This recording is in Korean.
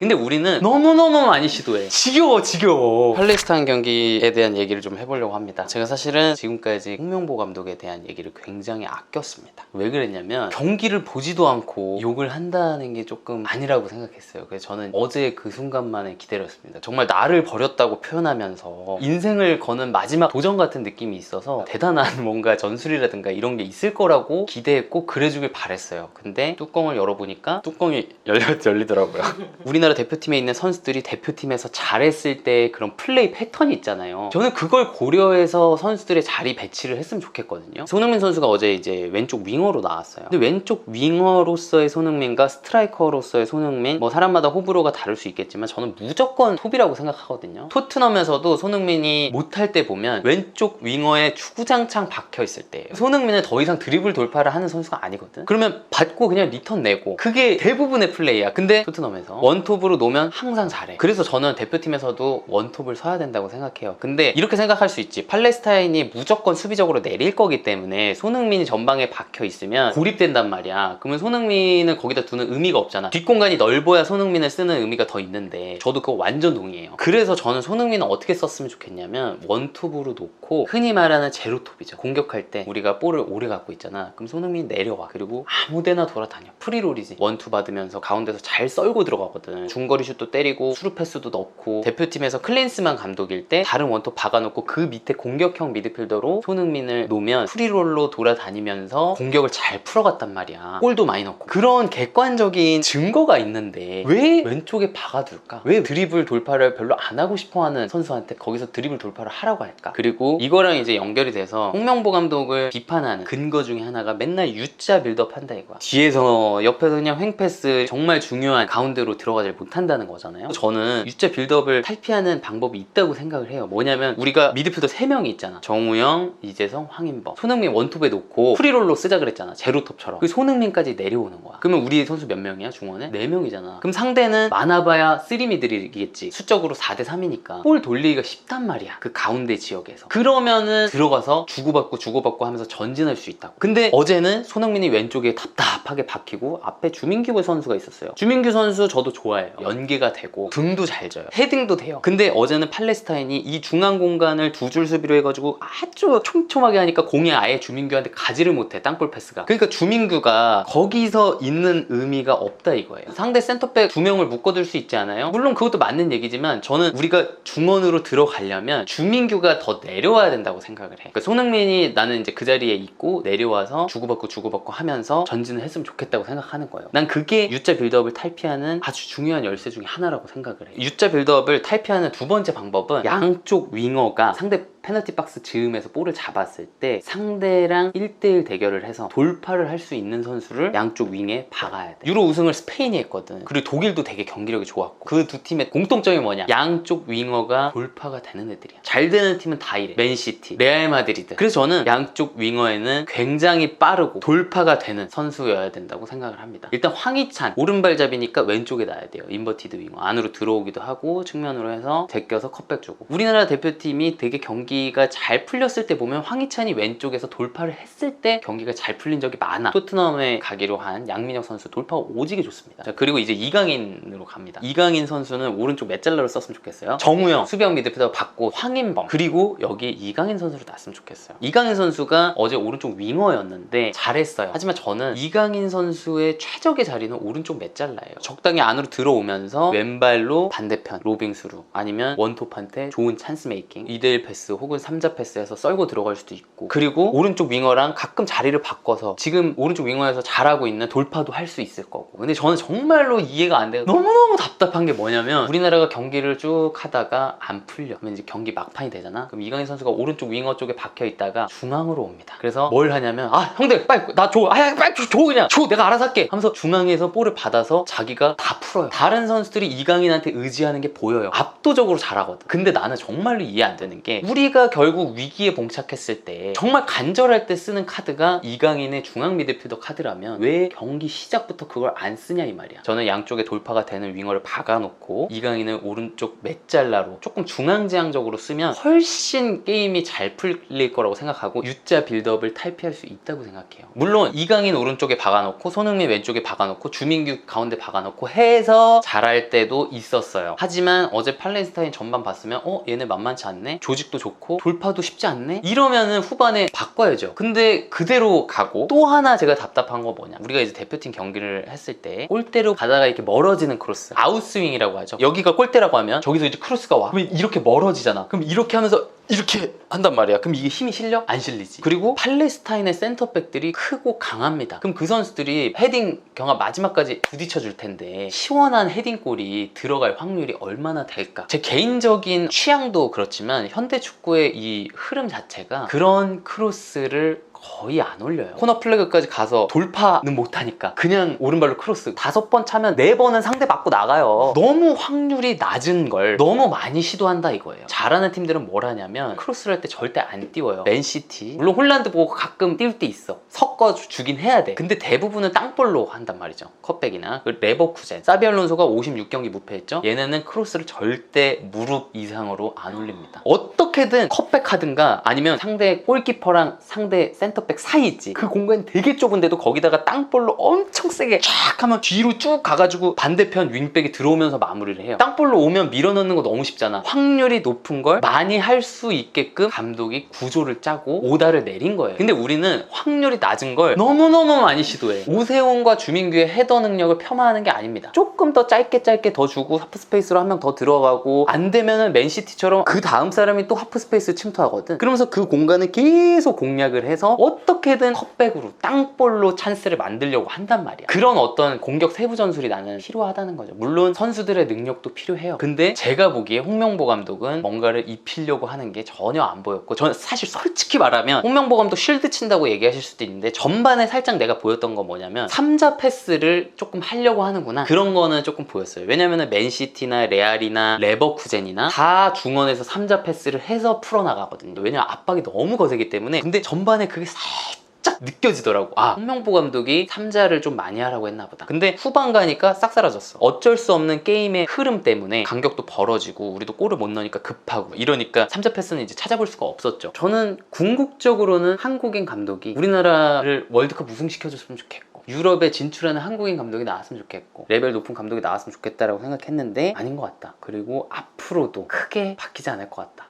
근데 우리는 너무너무 많이 시도해. 지겨워. 팔레스타인 경기에 대한 얘기를 좀 해보려고 합니다. 제가 사실은 지금까지 홍명보 감독에 대한 얘기를 굉장히 아꼈습니다. 왜 그랬냐면 경기를 보지도 않고 욕을 한다는 게 조금 아니라고 생각했어요. 그래서 저는 어제 그 순간만에 기다렸습니다. 정말 나를 버렸다고 표현하면서 인생을 거는 마지막 도전 같은 느낌이 있어서 대단한 뭔가 전술이라든가 이런 게 있을 거라고 기대했고 그래주길 바랬어요. 근데 뚜껑을 열어보니까 뚜껑이 열리더라고요. 우리나라 대표팀에 있는 선수들이 대표팀에서 잘했을 때 그런 플레이 패턴이 있잖아요. 저는 그걸 고려해서 선수들의 자리 배치를 했으면 좋겠거든요. 손흥민 선수가 어제 이제 왼쪽 윙어로 나왔어요. 근데 왼쪽 윙어로서의 손흥민과 스트라이커로서의 손흥민, 뭐 사람마다 호불호가 다를 수 있겠지만 저는 무조건 톱이라고 생각하거든요. 토트넘에서도 손흥민이 못할 때 보면 왼쪽 윙어에 주구장창 박혀있을 때 손흥민은 더 이상 드리블 돌파를 하는 선수가 아니거든. 그러면 받고 그냥 리턴 내고 그게 대부분의 플레이야. 근데 토트넘에서 원톱으로 놓으면 항상 잘해. 그래서 저는 대표팀에서도 원톱을 서야 된다고 생각해요. 근데 이렇게 생각할 수 있지. 팔레스타인이 무조건 수비적으로 내릴 거기 때문에 손흥민이 전방에 박혀 있으면 고립된단 말이야. 그러면 손흥민을 거기다 두는 의미가 없잖아. 뒷공간이 넓어야 손흥민을 쓰는 의미가 더 있는데 저도 그거 완전 동의해요. 그래서 저는 손흥민은 어떻게 썼으면 좋겠냐면 원톱으로 놓고 흔히 말하는 제로톱이죠. 공격할 때 우리가 볼을 오래 갖고 있잖아. 그럼 손흥민이 내려와. 그리고 아무데나 돌아다녀. 프리롤이지. 원투 받으면서 가운데서 잘 썰고 들어가거든. 중거리 슛도 때리고 수루 패스도 넣고. 대표팀에서 클린스만 감독일 때 다른 원톱 박아놓고 그 밑에 공격형 미드필더로 손흥민을 놓으면 프리롤로 돌아다니면서 공격을 잘 풀어갔단 말이야. 골도 많이 넣고. 그런 객관적인 증거가 있는데 왜 왼쪽에 박아둘까? 왜 드리블 돌파를 별로 안 하고 싶어하는 선수한테 거기서 드리블 돌파를 하라고 할까? 그리고 이거랑 이제 연결이 돼서 홍명보 감독을 비판하는 근거 중에 하나가 맨날 U자 빌드업 한다 이거야. 뒤에서 옆에서 그냥 횡패스 정말 중요한 가운데로 들어가지 못한다는 거잖아요. 저는 U자 빌드업을 탈피하는 방법이 있다고 생각을 해요. 뭐냐면 우리가 미드필더 3명이 있잖아. 정우영, 이재성, 황인범. 손흥민 원톱에 놓고 프리롤로 쓰자 그랬잖아. 제로톱처럼. 그 손흥민까지 내려오는 거야. 그러면 우리 선수 몇 명이야? 중원에? 4명이잖아. 그럼 상대는 많아봐야 3미들이겠지. 수적으로 4대3이니까 볼 돌리기가 쉽단 말이야. 그 가운데 지역에서. 그러면은 들어가서 주고받고 하면서 전진할 수 있다고. 근데 어제는 손흥민이 왼쪽에 답답하게 박히고 앞에 주민규 선수가 있었어요. 주민규 선수 저도 좋아해요. 연계가 되고 등도 잘 져요. 헤딩도 돼요. 근데 어제는 팔레스타인이 이 중앙 공간을 두 줄 수비로 해가지고 아주 촘촘하게 하니까 공이 아예 주민규한테 가지를 못해. 땅볼 패스가. 그러니까 주민규가 거기서 있는 의미가 없다 이거예요. 상대 센터백 2명을 묶어둘 수 있지 않아요? 물론 그것도 맞는 얘기지만 저는 우리가 중원으로 들어가려면 주민규가 더 내려와야 된다고 생각을 해. 그러니까 손흥민이 나는 이제 그 자리에 있고 내려와서 주고받고 하면서 전진을 했으면 좋겠다고 생각하는 거예요. 난 그게 U자 빌드업을 탈피하는 아주 중요한 열쇠 중에 하나라고 생각을 해. U자 빌드업을 탈피하는 두 번째 방법은 양쪽 윙어가 상대 페널티 박스 즈음에서 볼을 잡았을 때 상대랑 1대1 대결을 해서 돌파를 할 수 있는 선수를 양쪽 윙에 박아야 돼. 유로 우승을 스페인이 했거든. 그리고 독일도 되게 경기력이 좋았고. 그 두 팀의 공통점이 뭐냐? 양쪽 윙어가 돌파가 되는 애들이야. 잘 되는 팀은 다 이래. 맨시티, 레알 마드리드. 그래서 저는 양쪽 윙어에는 굉장히 빠르고 돌파가 되는 선수여야 된다고 생각을 합니다. 일단 황희찬 오른발잡이니까 왼쪽에 놔야 돼요. 인버티드 윙어. 안으로 들어오기도 하고 측면으로 해서 제껴서 컷백 주고. 우리나라 대표팀이 되게 경기가 잘 풀렸을 때 보면 황희찬이 왼쪽에서 돌파를 했을 때 경기가 잘 풀린 적이 많아. 토트넘에 가기로 한 양민혁 선수 돌파가 오지게 좋습니다. 자, 그리고 이제 이강인으로 갑니다. 이강인 선수는 오른쪽 메잘라로 썼으면 좋겠어요. 정우영 수비형 미드필더 받고 황인범 그리고 여기 이강인 선수로 놨으면 좋겠어요. 이강인 선수가 어제 오른쪽 윙어였는데 잘했어요. 하지만 저는 이강인 선수의 최적의 자리는 오른쪽 메잘라예요. 적당히 안으로 들어오면서 왼발로 반대편 로빙스루 아니면 원톱한테 좋은 찬스 메이킹 2대1 패스 혹은 3자 패스에서 썰고 들어갈 수도 있고 그리고 오른쪽 윙어랑 가끔 자리를 바꿔서 지금 오른쪽 윙어에서 잘하고 있는 돌파도 할 수 있을 거고. 근데 저는 정말로 이해가 안 돼요. 너무너무 답답한 게 뭐냐면 우리나라가 경기를 쭉 하다가 안 풀려. 그러면 이제 경기 막판이 되잖아. 그럼 이강인 선수가 오른쪽 윙어 쪽에 박혀 있다가 중앙으로 옵니다. 그래서 뭘 하냐면 아 형들 빨리 나 줘. 빨리 줘 그냥 줘 내가 알아서 할게 하면서 중앙에서 볼을 받아서 자기가 다 풀어요. 다른 선수들이 이강인한테 의지하는 게 보여요. 압도적으로 잘하거든. 근데 나는 정말로 이해 안 되는 게 우리 경기가 결국 위기에 봉착했을 때 정말 간절할 때 쓰는 카드가 이강인의 중앙 미드필더 카드라면 왜 경기 시작부터 그걸 안 쓰냐 이 말이야. 저는 양쪽에 돌파가 되는 윙어를 박아놓고 이강인을 오른쪽 메잘라로 조금 중앙지향적으로 쓰면 훨씬 게임이 잘 풀릴 거라고 생각하고 U자 빌드업을 탈피할 수 있다고 생각해요. 물론 이강인 오른쪽에 박아놓고 손흥민 왼쪽에 박아놓고 주민규 가운데 박아놓고 해서 잘할 때도 있었어요. 하지만 어제 팔레스타인 전반 봤으면 얘네 만만치 않네? 조직도 좋고 돌파도 쉽지 않네? 이러면은 후반에 바꿔야죠. 근데 그대로 가고 또 하나 제가 답답한 거 뭐냐, 우리가 이제 대표팀 경기를 했을 때 골대로 가다가 이렇게 멀어지는 크로스, 아웃스윙이라고 하죠. 여기가 골대라고 하면 저기서 이제 크로스가 와. 그럼 이렇게 멀어지잖아. 그럼 이렇게 하면서 이렇게 한단 말이야. 그럼 이게 힘이 실려? 안 실리지. 그리고 팔레스타인의 센터백들이 크고 강합니다. 그럼 그 선수들이 헤딩 경합 마지막까지 부딪혀 줄 텐데 시원한 헤딩골이 들어갈 확률이 얼마나 될까? 제 개인적인 취향도 그렇지만 현대 축구의 이 흐름 자체가 그런 크로스를 거의 안 올려요. 코너 플래그까지 가서 돌파는 못하니까 그냥 오른발로 크로스 5번 차면 4번은 상대 맞고 나가요. 너무 확률이 낮은 걸 너무 많이 시도한다 이거예요. 잘하는 팀들은 뭘 하냐면 크로스를 할 때 절대 안 띄워요. 맨시티, 물론 홀란드 보고 가끔 띄울 때 있어. 섞어주긴 해야 돼. 근데 대부분은 땅볼로 한단 말이죠. 컵백이나 레버쿠젠, 사비 알론소가 56경기 무패했죠. 얘네는 크로스를 절대 무릎 이상으로 안 올립니다. 어떻게든 컵백 하든가 아니면 상대 골키퍼랑 상대 센터백 사이 있지, 그 공간이 되게 좁은데도 거기다가 땅볼로 엄청 세게 쫙 하면 뒤로 쭉 가가지고 반대편 윙백이 들어오면서 마무리를 해요. 땅볼로 오면 밀어넣는 거 너무 쉽잖아. 확률이 높은 걸 많이 할 수 있게끔 감독이 구조를 짜고 오다를 내린 거예요. 근데 우리는 확률이 낮은 걸 너무너무 많이 시도해. 오세훈과 주민규의 헤더 능력을 폄하하는 게 아닙니다. 조금 더 짧게 더 주고 하프스페이스로 한 명 더 들어가고, 안 되면은 맨시티처럼 그 다음 사람이 또 하프스페이스 침투하거든. 그러면서 그 공간을 계속 공략을 해서 어떻게든 컵백으로 땅볼로 찬스를 만들려고 한단 말이야. 그런 어떤 공격 세부 전술이 나는 필요하다는 거죠. 물론 선수들의 능력도 필요해요. 근데 제가 보기에 홍명보 감독은 뭔가를 입히려고 하는 게 전혀 안 보였고, 저는 사실 솔직히 말하면 홍명보 감독 쉴드 친다고 얘기하실 수도 있는데 전반에 살짝 내가 보였던 건 뭐냐면 3자 패스를 조금 하려고 하는구나, 그런 거는 조금 보였어요. 왜냐면은 맨시티나 레알이나 레버쿠젠이나 다 중원에서 3자 패스를 해서 풀어나가거든요. 왜냐면 압박이 너무 거세기 때문에. 근데 전반에 그게 살짝 느껴지더라고. 홍명보 감독이 3자를 좀 많이 하라고 했나 보다. 근데 후반 가니까 싹 사라졌어. 어쩔 수 없는 게임의 흐름 때문에 간격도 벌어지고 우리도 골을 못 넣으니까 급하고 이러니까 3자 패스는 이제 찾아볼 수가 없었죠. 저는 궁극적으로는 한국인 감독이 우리나라를 월드컵 우승시켜줬으면 좋겠고, 유럽에 진출하는 한국인 감독이 나왔으면 좋겠고, 레벨 높은 감독이 나왔으면 좋겠다라고 생각했는데 아닌 것 같다. 그리고 앞으로도 크게 바뀌지 않을 것 같다.